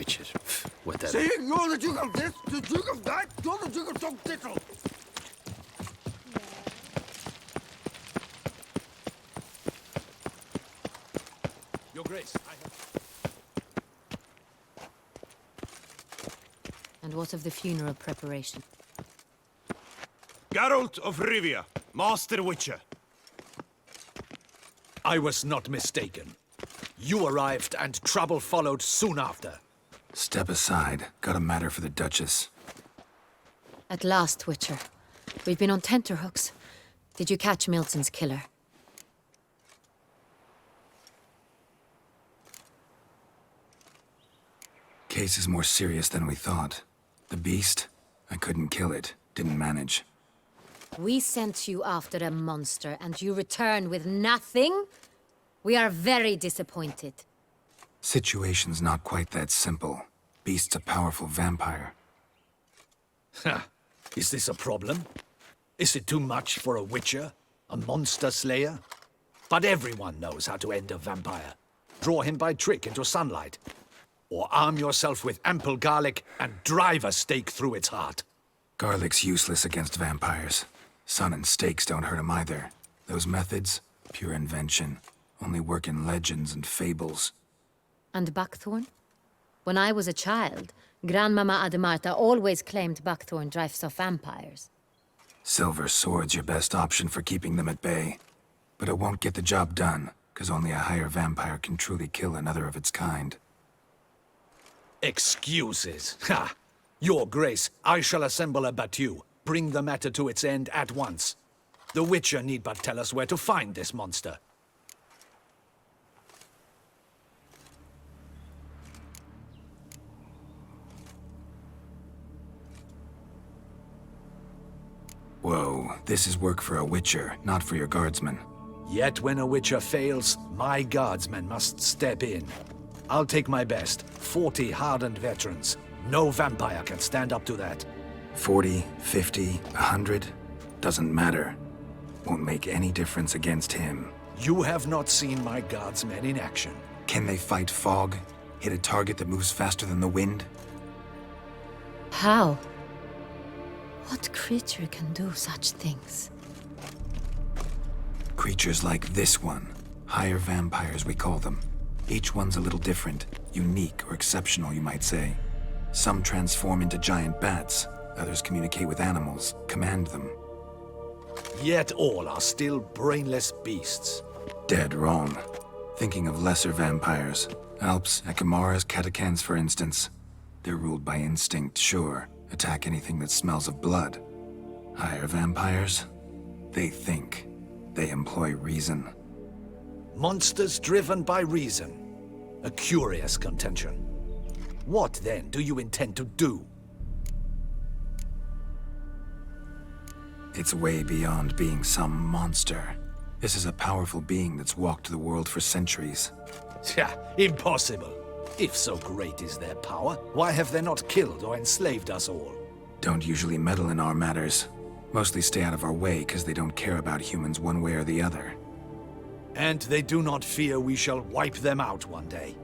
Witcher. Whatever. See, you're the Duke of this, the Duke of that, you're the Duke of Tom Tittle. Your Grace, I have... And what of the funeral preparation? Geralt of Rivia, Master Witcher. I was not mistaken. You arrived and trouble followed soon after. Step aside. Got a matter for the Duchess. At last, Witcher. We've been on tenterhooks. Did you catch Milton's killer? Case is more serious than we thought. The beast? I couldn't kill it. Didn't manage. We sent you after a monster, and you return with nothing? We are very disappointed. Situation's not quite that simple. Beast's a powerful vampire. Ha! Is this a problem? Is it too much for a Witcher? A monster slayer? But everyone knows how to end a vampire. Draw him by trick into sunlight. Or arm yourself with ample garlic and drive a stake through its heart. Garlic's useless against vampires. Sun and stakes don't hurt him either. Those methods, pure invention. Only work in legends and fables. And buckthorn? When I was a child, Grandmama Ademarta always claimed buckthorn drives off vampires. Silver sword's your best option for keeping them at bay. But it won't get the job done, because only a higher vampire can truly kill another of its kind. Excuses. Ha! Your Grace, I shall assemble a battue. Bring the matter to its end at once. The Witcher need but tell us where to find this monster. Whoa, this is work for a Witcher, not for your guardsmen. Yet when a Witcher fails, my guardsmen must step in. I'll take my best, 40 hardened veterans. No vampire can stand up to that. 40, 50, 100? Doesn't matter. Won't make any difference against him. You have not seen my guardsmen in action. Can they fight fog? Hit a target that moves faster than the wind? How? What creature can do such things? Creatures like this one. Higher vampires, we call them. Each one's a little different. Unique or exceptional, you might say. Some transform into giant bats. Others communicate with animals, command them. Yet all are still brainless beasts. Dead wrong. Thinking of lesser vampires. Alps, Ekamaras, Catacans, for instance. They're ruled by instinct, sure. Attack anything that smells of blood. Higher vampires? They think. They employ reason. Monsters driven by reason. A curious contention. What, then, do you intend to do? It's way beyond being some monster. This is a powerful being that's walked the world for centuries. Yeah, impossible. If so great is their power, why have they not killed or enslaved us all? Don't usually meddle in our matters. Mostly stay out of our way because they don't care about humans one way or the other. And they do not fear we shall wipe them out one day.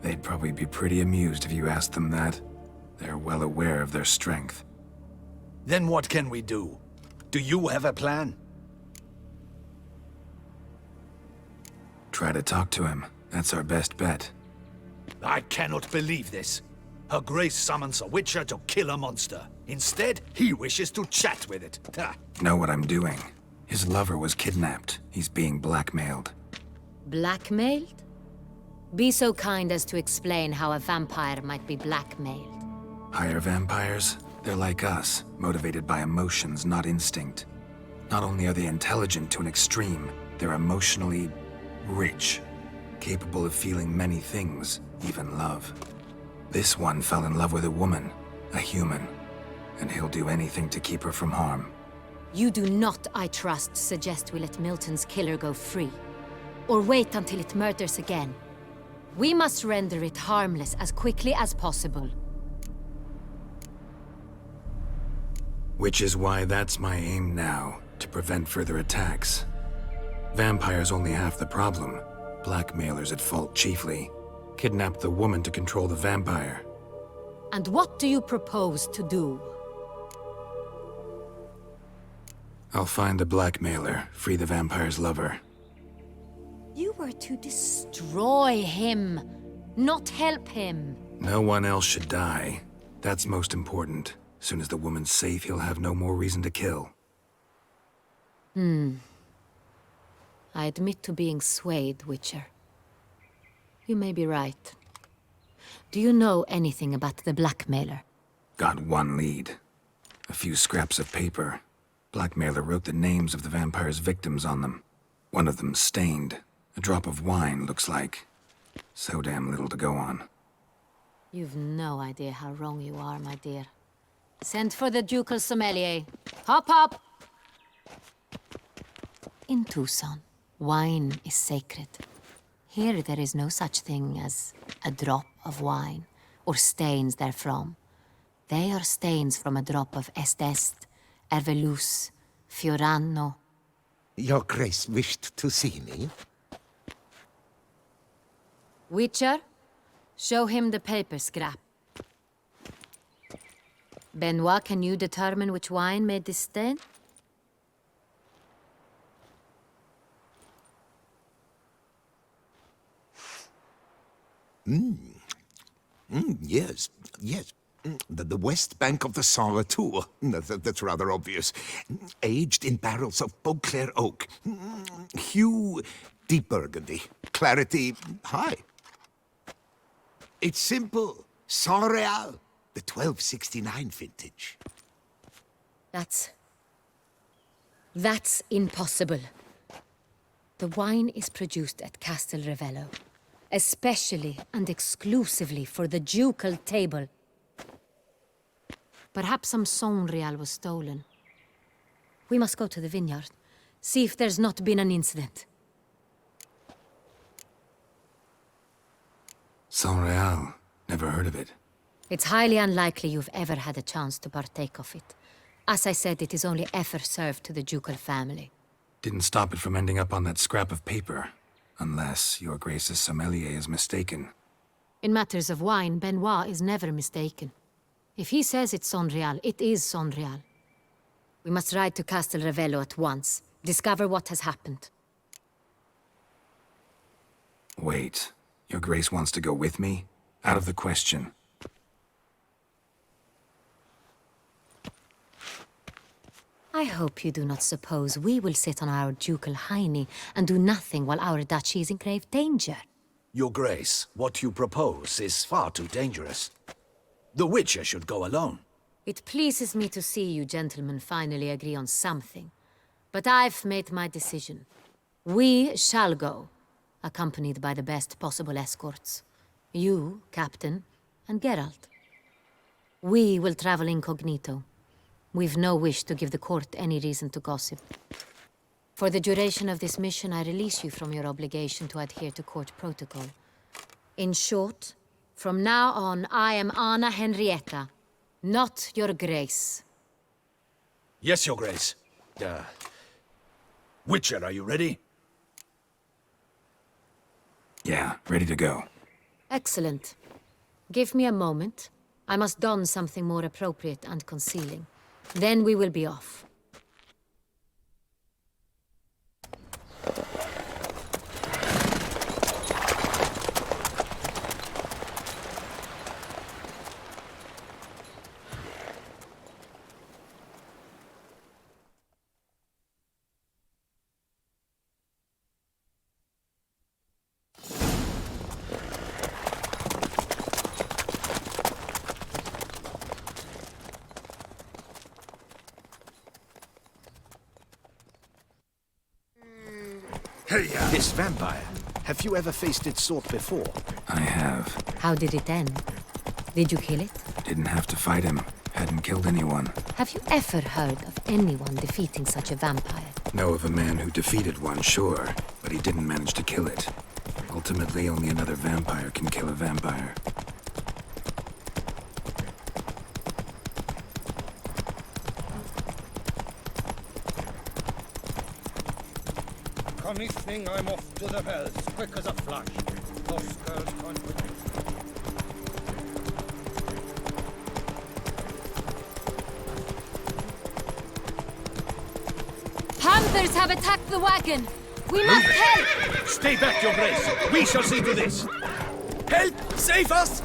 They'd probably be pretty amused if you asked them that. They're well aware of their strength. Then what can we do? Do you have a plan? Try to talk to him. That's our best bet. I cannot believe this. Her Grace summons a Witcher to kill a monster. Instead, he wishes to chat with it. Ha. Know what I'm doing. His lover was kidnapped. He's being blackmailed. Blackmailed? Be so kind as to explain how a vampire might be blackmailed. Higher vampires? They're like us, motivated by emotions, not instinct. Not only are they intelligent to an extreme, they're emotionally rich. Capable of feeling many things, even love. This one fell in love with a woman, a human, and he'll do anything to keep her from harm. You do not, I trust, suggest we let Milton's killer go free. Or wait until it murders again. We must render it harmless as quickly as possible. Which is why that's my aim now, to prevent further attacks. Vampires only half the problem. Blackmailers at fault chiefly. Kidnapped the woman to control the vampire. And what do you propose to do? I'll find the blackmailer, free the vampire's lover. You were to destroy him, not help him. No one else should die. That's most important. Soon as the woman's safe, he'll have no more reason to kill. I admit to being swayed, Witcher. You may be right. Do you know anything about the blackmailer? Got one lead. A few scraps of paper. Blackmailer wrote the names of the vampire's victims on them. One of them stained. A drop of wine, looks like. So damn little to go on. You've no idea how wrong you are, my dear. Send for the ducal sommelier. Hop, hop! In Tucson, wine is sacred. Here there is no such thing as a drop of wine, or stains therefrom. They are stains from a drop of Est, Ervelus, Fiorano. Your Grace wished to see me? Witcher, show him the paper scrap. Benoit, can you determine which wine made this stain? Yes, yes. The west bank of the Saar too. That's rather obvious. Aged in barrels of Beauclair oak. Hue, deep burgundy. Clarity, high. It's simple. Saint-Réal, the 1269 vintage. That's impossible. The wine is produced at Castel Ravello, especially and exclusively for the ducal table. Perhaps some Saint-Réal was stolen. We must go to the vineyard, see if there's not been an incident. Saint-Réal. Never heard of it. It's highly unlikely you've ever had a chance to partake of it. As I said, it is only ever served to the ducal family. Didn't stop it from ending up on that scrap of paper. Unless your Grace's sommelier is mistaken. In matters of wine, Benoit is never mistaken. If he says it's Saint-Réal, it is Saint-Réal. We must ride to Castel Ravello at once. Discover what has happened. Wait. Your Grace wants to go with me? Out of the question. I hope you do not suppose we will sit on our ducal hiney and do nothing while our duchy is in grave danger. Your Grace, what you propose is far too dangerous. The Witcher should go alone. It pleases me to see you gentlemen finally agree on something. But I've made my decision. We shall go, accompanied by the best possible escorts. You, Captain, and Geralt. We will travel incognito. We've no wish to give the court any reason to gossip. For the duration of this mission, I release you from your obligation to adhere to court protocol. In short, from now on, I am Anna Henrietta, not your Grace. Yes, Your Grace. Witcher, are you ready? Yeah, ready to go. Excellent. Give me a moment. I must don something more appropriate and concealing. Then we will be off. This vampire. Have you ever faced its sort before? I have. How did it end? Did you kill it? Didn't have to fight him. Hadn't killed anyone. Have you ever heard of anyone defeating such a vampire? Know of a man who defeated one, sure, but he didn't manage to kill it. Ultimately, only another vampire can kill a vampire. commissioning, I'm off to the bells, quick as a flash. Those girls can't wait. Panthers have attacked the wagon! We must help! Stay back, Your Grace. We shall see to this. Help! Save us!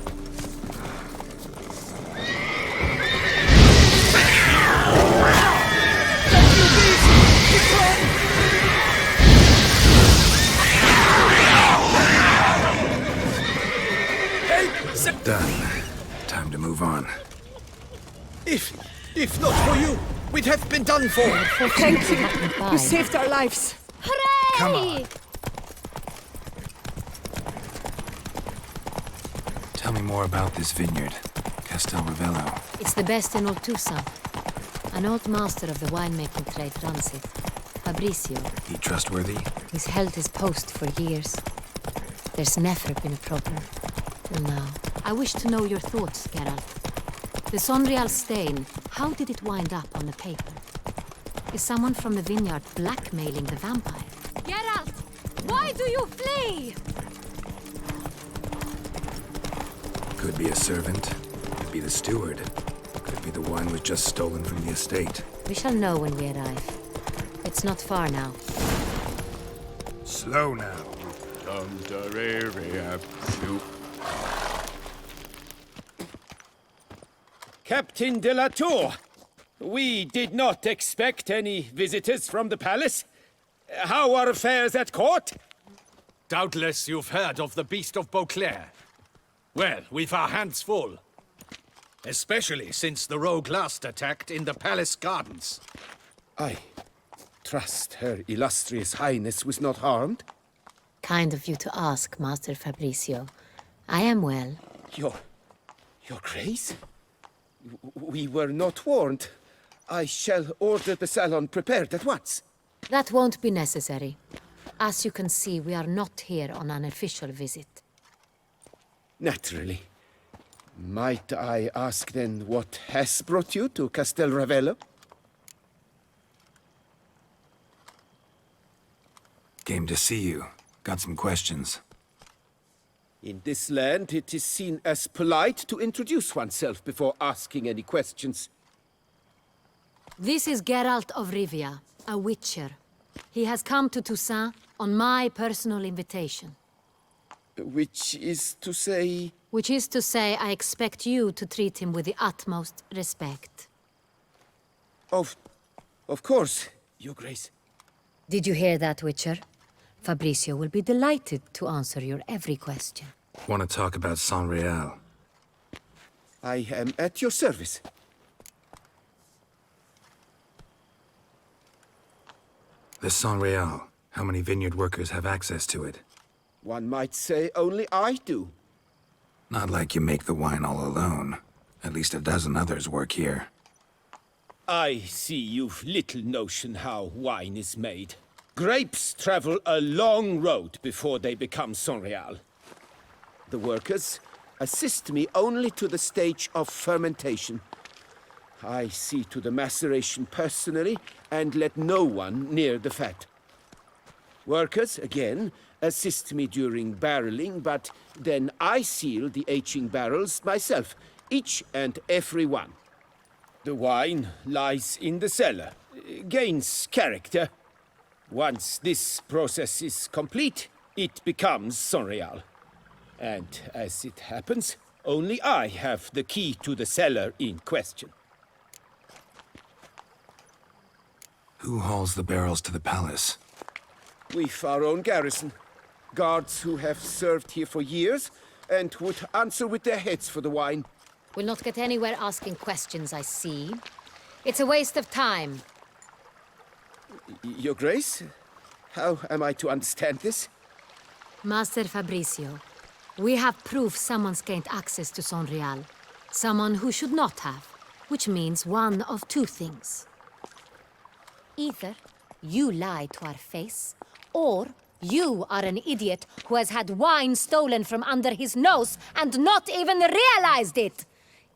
Done. Time to move on. If not for you, we'd have been done for. Thank you. Goodbye. You saved our lives. Hooray! Come on. Tell me more about this vineyard, Castel Ravello. It's the best in Oltusa. An old master of the winemaking trade runs it. Fabrizio. He trustworthy? He's held his post for years. There's never been a problem. Till now. I wish to know your thoughts, Geralt. The Sonreal stain, how did it wind up on the paper? Is someone from the vineyard blackmailing the vampire? Geralt! Why do you flee? Could be a servant. Could be the steward. Could be the wine was just stolen from the estate. We shall know when we arrive. It's not far now. Slow now. Captain de la Tour, we did not expect any visitors from the palace. How are affairs at court? Doubtless you've heard of the Beast of Beauclair. Well, we've our hands full. Especially since the rogue last attacked in the palace gardens. I trust Her Illustrious Highness was not harmed. Kind of you to ask, Master Fabrizio. I am well. Your Grace? We were not warned. I shall order the salon prepared at once. That won't be necessary. As you can see, we are not here on an official visit. Naturally. Might I ask then what has brought you to Castel Ravello? Came to see you. Got some questions. In this land, it is seen as polite to introduce oneself before asking any questions. This is Geralt of Rivia, a witcher. He has come to Toussaint on my personal invitation. Which is to say... Which is to say, I expect you to treat him with the utmost respect. Of course, Your Grace. Did you hear that, Witcher? Fabrizio will be delighted to answer your every question. Want to talk about Sonreal? I am at your service. The Sonreal. How many vineyard workers have access to it? One might say only I do. Not like you make the wine all alone. At least a dozen others work here. I see you've little notion how wine is made. Grapes travel a long road before they become Sonreal. The workers assist me only to the stage of fermentation. I see to the maceration personally and let no one near the fat. Workers, again, assist me during barreling, but then I seal the aging barrels myself, each and every one. The wine lies in the cellar, gains character. Once this process is complete, it becomes Sonreal. And as it happens, only I have the key to the cellar in question. Who hauls the barrels to the palace? We've our own garrison. Guards who have served here for years and would answer with their heads for the wine. We'll not get anywhere asking questions, I see. It's a waste of time. Your Grace? How am I to understand this? Master Fabrizio, we have proof someone's gained access to Sonreal. Someone who should not have, which means one of two things. Either you lie to our face, or you are an idiot who has had wine stolen from under his nose and not even realized it.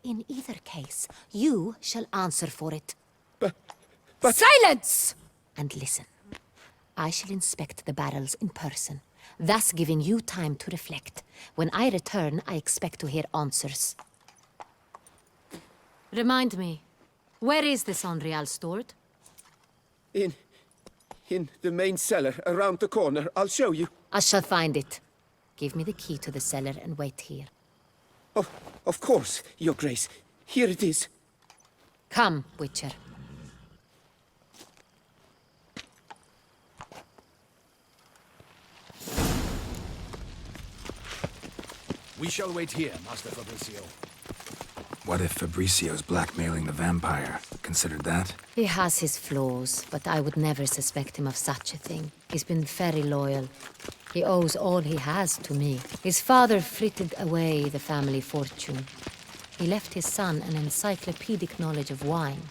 In either case, you shall answer for it. But... Silence! And listen. I shall inspect the barrels in person, thus giving you time to reflect. When I return, I expect to hear answers. Remind me, where is the Sonreal stored? In the main cellar, around the corner. I'll show you. I shall find it. Give me the key to the cellar and wait here. Oh, of course, Your Grace. Here it is. Come, Witcher. We shall wait here, Master Fabricio. What if Fabricio's blackmailing the vampire? Considered that? He has his flaws, but I would never suspect him of such a thing. He's been very loyal. He owes all he has to me. His father frittered away the family fortune. He left his son an encyclopedic knowledge of wine.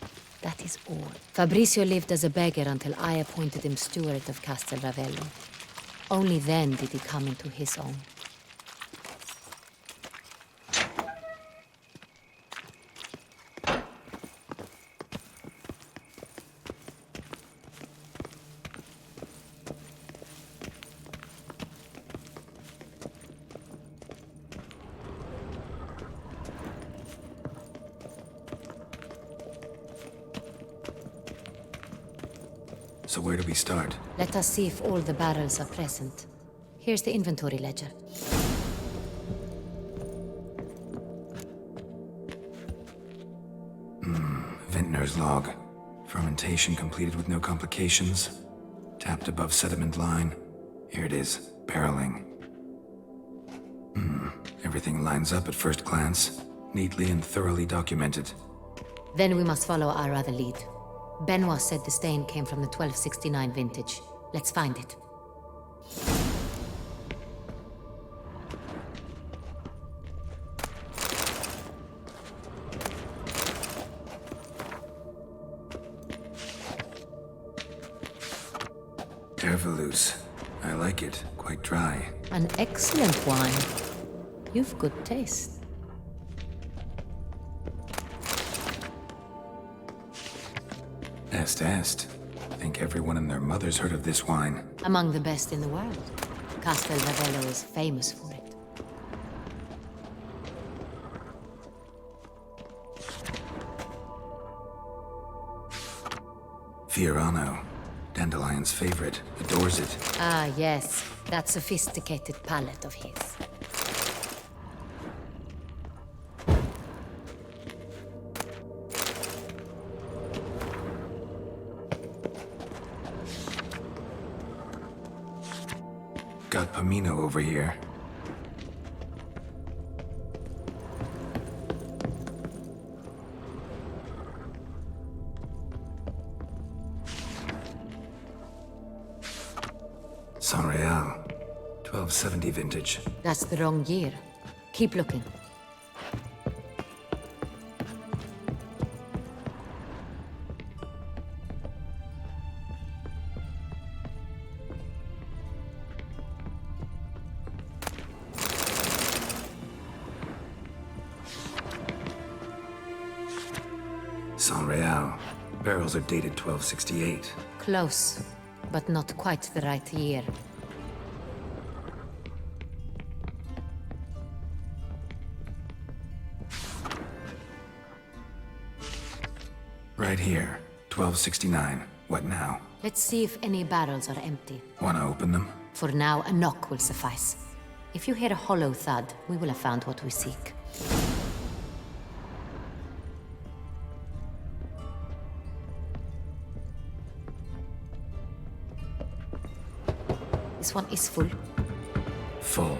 That is all. Fabricio lived as a beggar until I appointed him steward of Castel Ravello. Only then did he come into his own. So where do we start? Let us see if all the barrels are present. Here's the inventory ledger. Vintner's log. Fermentation completed with no complications. Tapped above sediment line. Here it is. Barreling. Everything lines up at first glance. Neatly and thoroughly documented. Then we must follow our other lead. Benoit said the stain came from the 1269 vintage. Let's find it. Herveloos. I like it. Quite dry. An excellent wine. You've good taste. Est. I think everyone and their mother's heard of this wine. Among the best in the world. Castel Ravello is famous for it. Fiorano. Dandelion's favorite. Adores it. Ah, yes. That sophisticated palate of his. Got Pomino over here. Sonreal. 1270 vintage. That's the wrong year. Keep looking. Sonreal. Barrels are dated 1268. Close, but not quite the right year. Right here. 1269. What now? Let's see if any barrels are empty. Wanna open them? For now, a knock will suffice. If you hear a hollow thud, we will have found what we seek. This one is full. Full.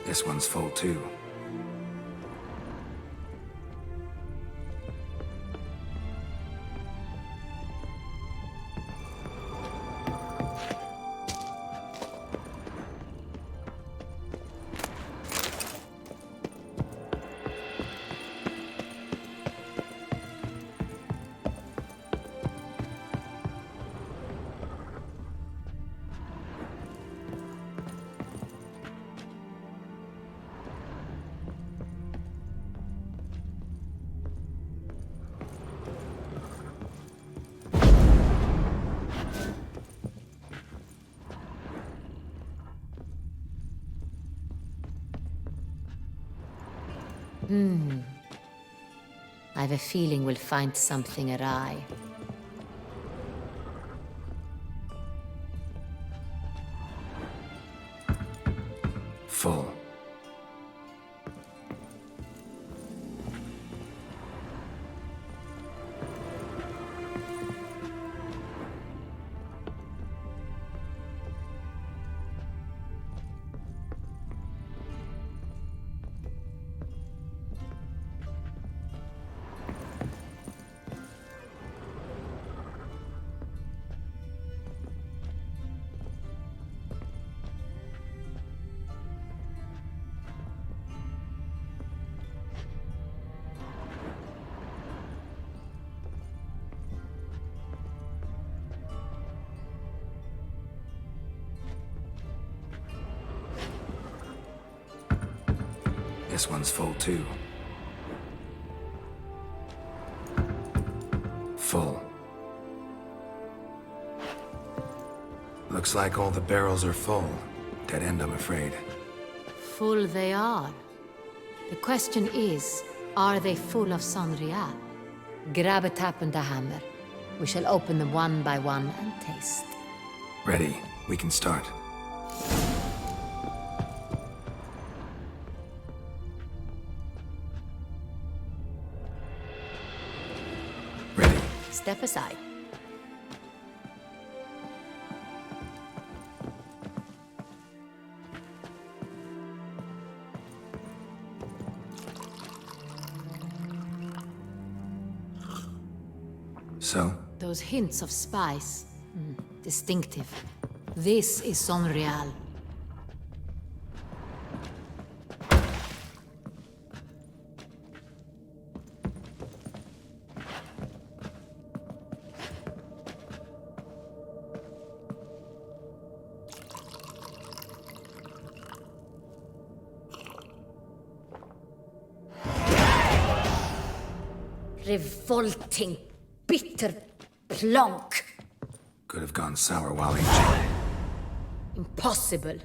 This one's full too. I have a feeling we'll find something awry. Full. This one's full too. Full. Looks like all the barrels are full. Dead end, I'm afraid. Full they are. The question is, are they full of Sonreal? Grab a tap and a hammer. We shall open them one by one and taste. Ready. We can start. Ready. Step aside. So? Those hints of spice. Distinctive. This is Sonreal. Revolting, bitter plonk. Could have gone sour while aging. Impossible.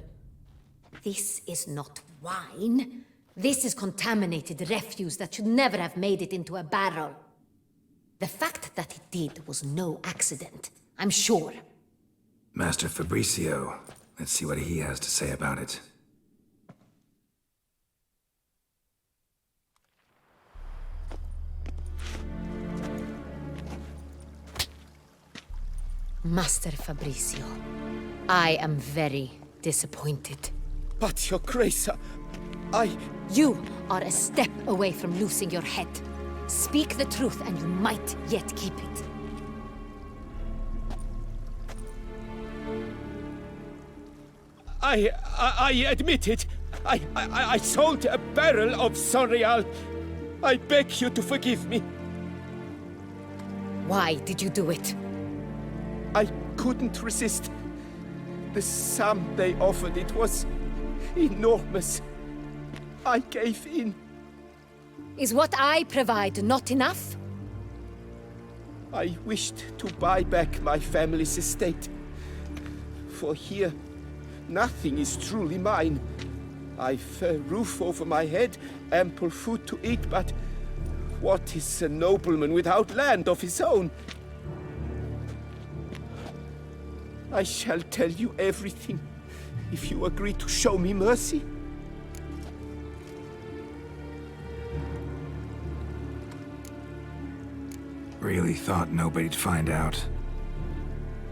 This is not wine. This is contaminated refuse that should never have made it into a barrel. The fact that it did was no accident, I'm sure. Master Fabricio. Let's see what he has to say about it. Master Fabricio, I am very disappointed. But, Your Grace, I... You are a step away from losing your head. Speak the truth and you might yet keep it. I admit it. I sold a barrel of Sonreal. I beg you to forgive me. Why did you do it? I couldn't resist. The sum they offered, it was enormous. I gave in. Is what I provide not enough? I wished to buy back my family's estate. For here, nothing is truly mine. I've a roof over my head, ample food to eat, but what is a nobleman without land of his own? I shall tell you everything, if you agree to show me mercy. Really thought nobody'd find out.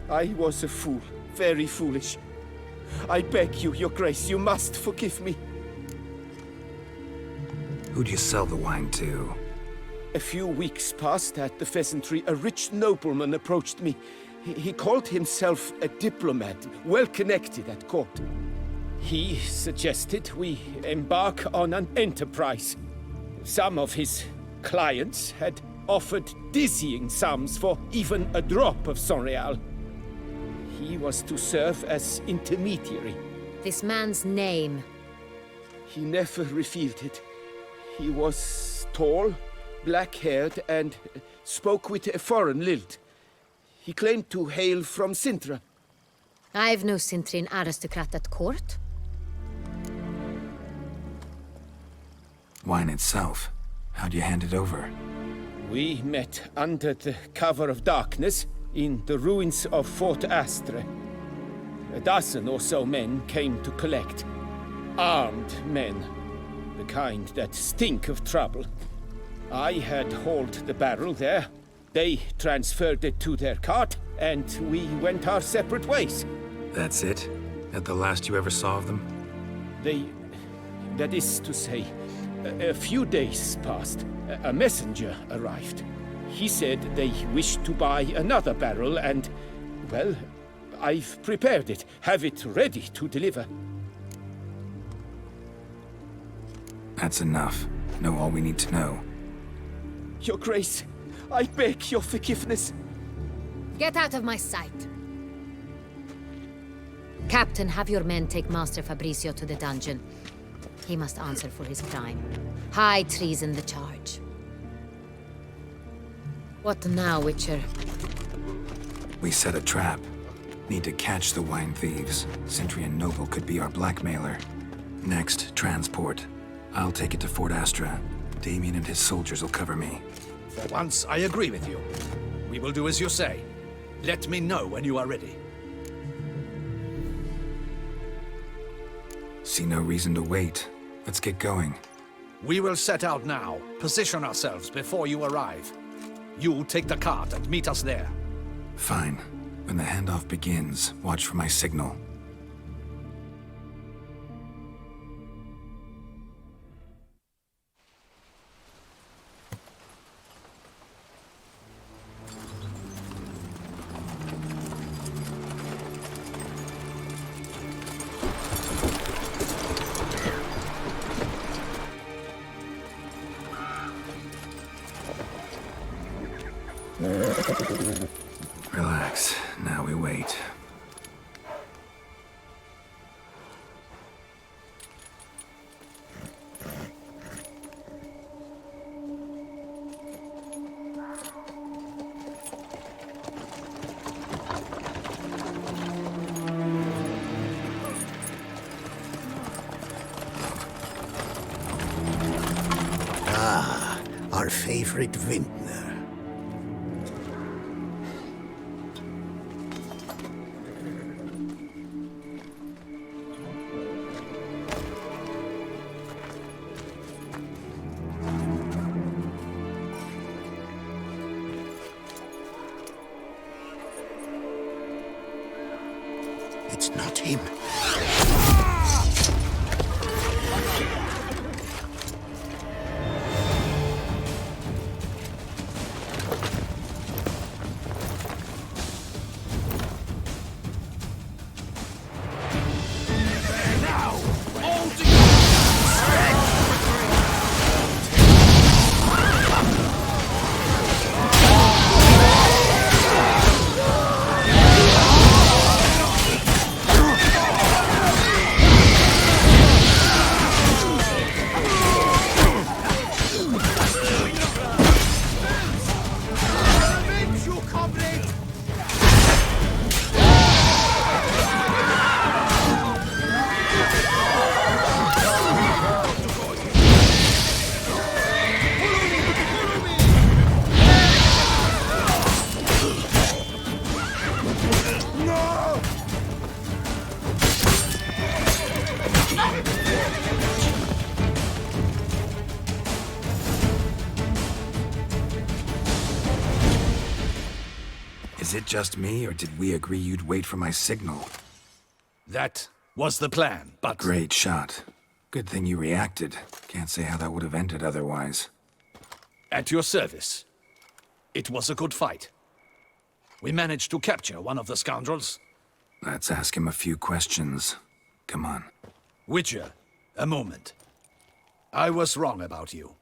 I was a fool, very foolish. I beg you, Your Grace, you must forgive me. Who'd you sell the wine to? A few weeks past at the pheasantry, a rich nobleman approached me. He called himself a diplomat, well connected at court. He suggested we embark on an enterprise. Some of his clients had offered dizzying sums for even a drop of Sonreal. He was to serve as intermediary. This man's name. He never revealed it. He was tall, black-haired, and spoke with a foreign lilt. He claimed to hail from Sintra. I've no Cintrin aristocrat at court. wine itself. How'd you hand it over? We met under the cover of darkness in the ruins of Fort Astre. A dozen or so men came to collect. Armed men. The kind that stink of trouble. I had hauled the barrel there. They transferred it to their cart, and we went our separate ways. That's it? At the last you ever saw of them? That is to say, a few days passed. A messenger arrived. He said they wished to buy another barrel and, well, I've prepared it. Have it ready to deliver. That's enough. Know all we need to know. Your Grace, I beg your forgiveness. Get out of my sight. Captain, have your men take Master Fabrizio to the dungeon. He must answer for his crime. High treason the charge. What now, Witcher? We set a trap. Need to catch the wine thieves. Sentry and Noble could be our blackmailer. Next, transport. I'll take it to Fort Astra. Damien and his soldiers will cover me. For once, I agree with you. We will do as you say. Let me know when you are ready. See no reason to wait. Let's get going. We will set out now. Position ourselves before you arrive. You take the cart and meet us there. Fine. When the handoff begins, watch for my signal. Relax. Now we wait. Our favorite vintner. It's not him. Is it just me, or did we agree you'd wait for my signal? That was the plan, but... Great shot. Good thing you reacted. Can't say how that would have ended otherwise. At your service. It was a good fight. We managed to capture one of the scoundrels. Let's ask him a few questions. Come on. Witcher, a moment. I was wrong about you.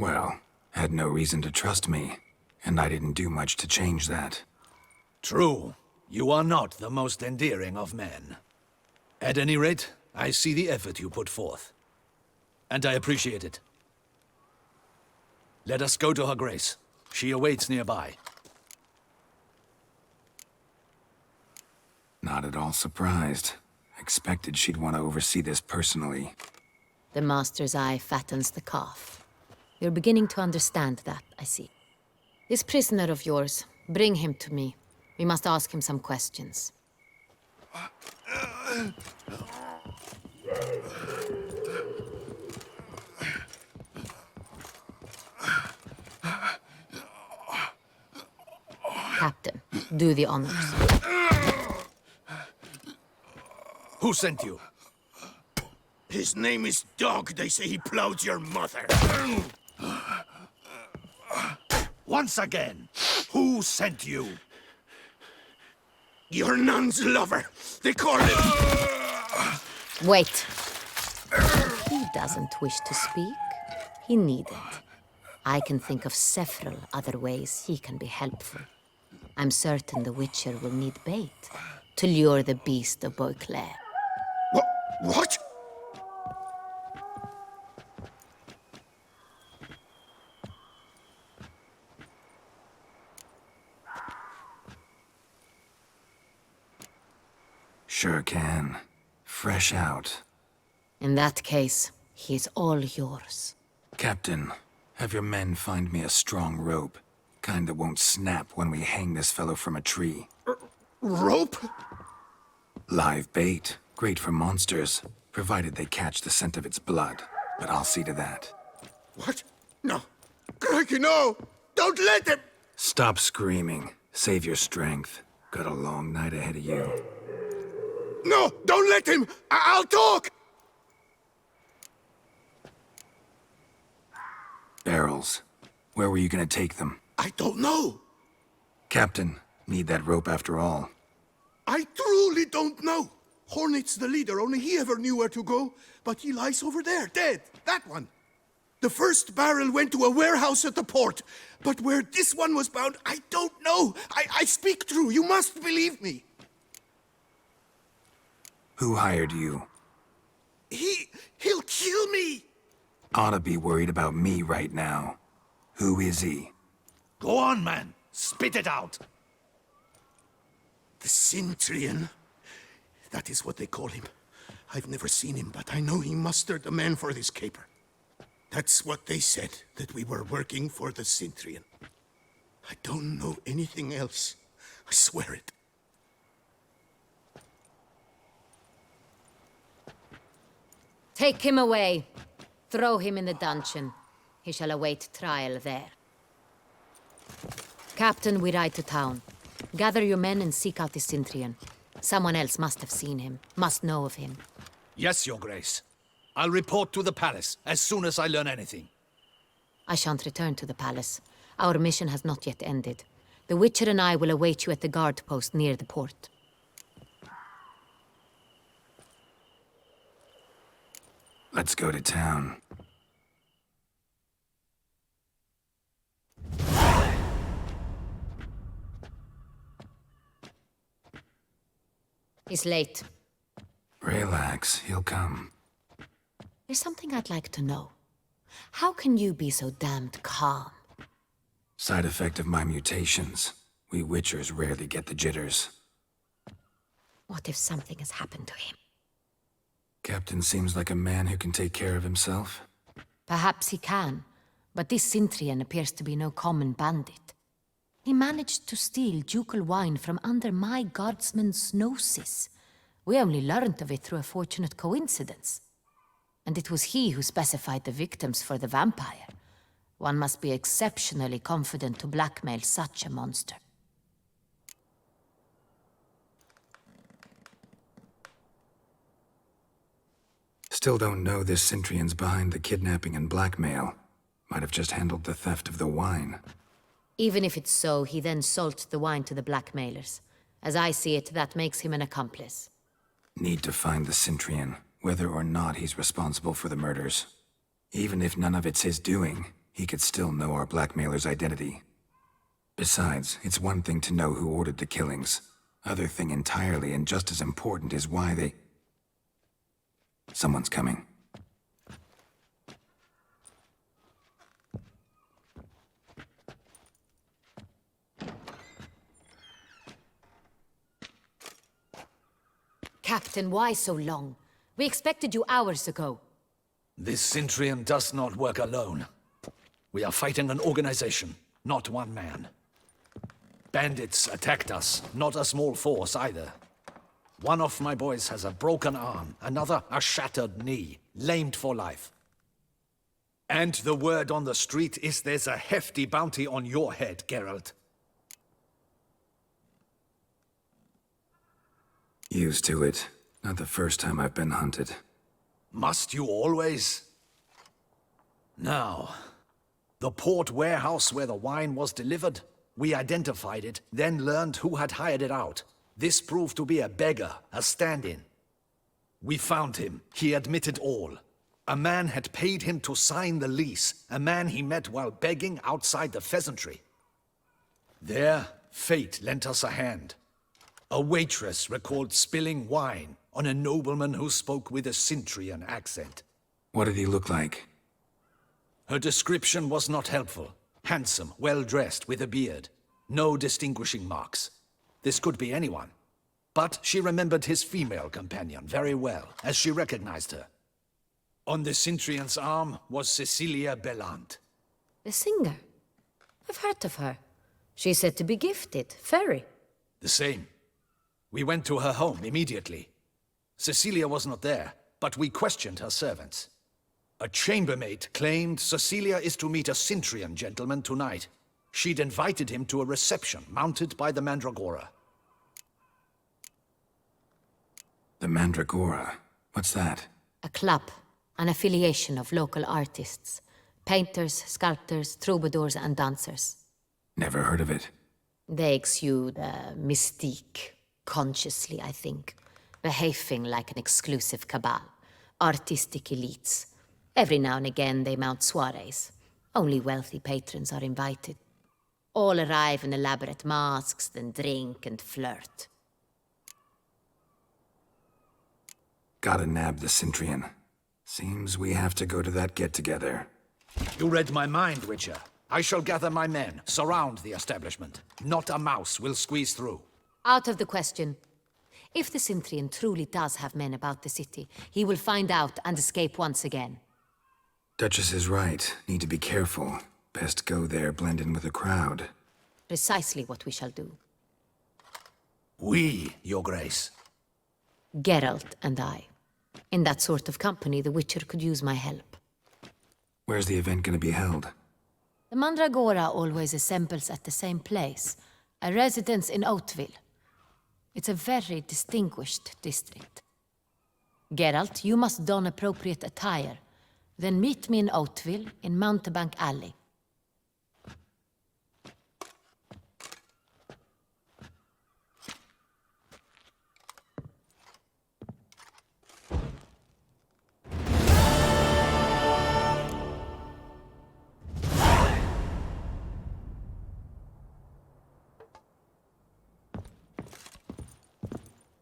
Well, had no reason to trust me, and I didn't do much to change that. True. You are not the most endearing of men. At any rate, I see the effort you put forth. And I appreciate it. Let us go to her grace. She awaits nearby. Not at all surprised. Expected she'd want to oversee this personally. The master's eye fattens the calf. You're beginning to understand that, I see. This prisoner of yours, bring him to me. We must ask him some questions. Captain, do the honors. Who sent you? His name is Dog. They say he plowed your mother. Once again, who sent you? Your nun's lover. They call him. Wait. If he doesn't wish to speak, he needn't. I can think of several other ways he can be helpful. I'm certain the Witcher will need bait to lure the beast of Beauclair. What? Sure can. Fresh out. In that case, he's all yours. Captain, have your men find me a strong rope. Kind that won't snap when we hang this fellow from a tree. Rope? Live bait. Great for monsters, provided they catch the scent of its blood. But I'll see to that. What? No. Crikey, no! Don't let him! Stop screaming. Save your strength. Got a long night ahead of you. No! Don't let him! I'll talk! Barrels. Where were you gonna take them? I don't know. Captain, need that rope after all. I truly don't know. Hornet's the leader, only he ever knew where to go. But he lies over there, dead. That one. The first barrel went to a warehouse at the port. But where this one was bound, I don't know. I speak true. You must believe me. Who hired you? He'll kill me. Oughta be worried about me right now. Who is he? Go on, man. Spit it out. The Cintrian. That is what they call him. I've never seen him, but I know he mustered the men for this caper. That's what they said, that we were working for the Cintrian. I don't know anything else. I swear it. Take him away. Throw him in the dungeon. He shall await trial there. Captain, we ride to town. Gather your men and seek out the Cintrian. Someone else must have seen him, must know of him. Yes, Your Grace. I'll report to the palace as soon as I learn anything. I shan't return to the palace. Our mission has not yet ended. The Witcher and I will await you at the guard post near the port. Let's go to town. He's late. Relax, he'll come. There's something I'd like to know. How can you be so damned calm? Side effect of my mutations. We Witchers rarely get the jitters. What if something has happened to him? Captain seems like a man who can take care of himself. Perhaps he can, but this Cintrian appears to be no common bandit. He managed to steal ducal wine from under my guardsman's noses. We only learned of it through a fortunate coincidence. And it was he who specified the victims for the vampire. One must be exceptionally confident to blackmail such a monster. Still don't know this Cintrian's behind the kidnapping and blackmail. Might have just handled the theft of the wine. Even if it's so, he then sold the wine to the blackmailers. As I see it, that makes him an accomplice. Need to find the Cintrian, whether or not he's responsible for the murders. Even if none of it's his doing, he could still know our blackmailer's identity. Besides, it's one thing to know who ordered the killings. Other thing entirely, and just as important, is why they... Someone's coming. Captain, why so long? We expected you hours ago. This Centurion does not work alone. We are fighting an organization, not one man. Bandits attacked us, not a small force either. One of my boys has a broken arm, another a shattered knee, lamed for life. And the word on the street is there's a hefty bounty on your head, Geralt. Used to it. Not the first time I've been hunted. Must you always? Now, the port warehouse where the wine was delivered, we identified it, then learned who had hired it out. This proved to be a beggar, a stand-in. We found him. He admitted all. A man had paid him to sign the lease, a man he met while begging outside the pheasantry. There, fate lent us a hand. A waitress recalled spilling wine on a nobleman who spoke with a Cintrian accent. What did he look like? Her description was not helpful. Handsome, well-dressed, with a beard. No distinguishing marks. This could be anyone. But she remembered his female companion very well, as she recognized her. On the Cintrian's arm was Cecilia Bellant. The singer? I've heard of her. She's said to be gifted, fairy. The same. We went to her home immediately. Cecilia was not there, but we questioned her servants. A chambermaid claimed Cecilia is to meet a Cintrian gentleman tonight. She'd invited him to a reception mounted by the Mandragora. The Mandragora? What's that? A club, an affiliation of local artists. Painters, sculptors, troubadours and dancers. Never heard of it. They exude mystique, consciously, I think. Behaving like an exclusive cabal. Artistic elites. Every now and again they mount soirees. Only wealthy patrons are invited. All arrive in elaborate masks, then drink and flirt. Gotta nab the Cintrian. Seems we have to go to that get-together. You read my mind, Witcher. I shall gather my men, surround the establishment. Not a mouse will squeeze through. Out of the question. If the Cintrian truly does have men about the city, he will find out and escape once again. Duchess is right. Need to be careful. Best go there, blend in with the crowd. Precisely what we shall do. We, Your Grace. Geralt and I. In that sort of company, the Witcher could use my help. Where's the event gonna be held? The Mandragora always assembles at the same place, a residence in Oatville. It's a very distinguished district. Geralt, you must don appropriate attire. Then meet me in Oatville, in Mountebank Alley.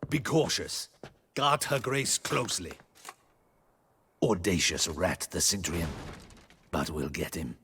Be cautious. Guard her grace closely. Audacious rat, the Cintrian. But we'll get him.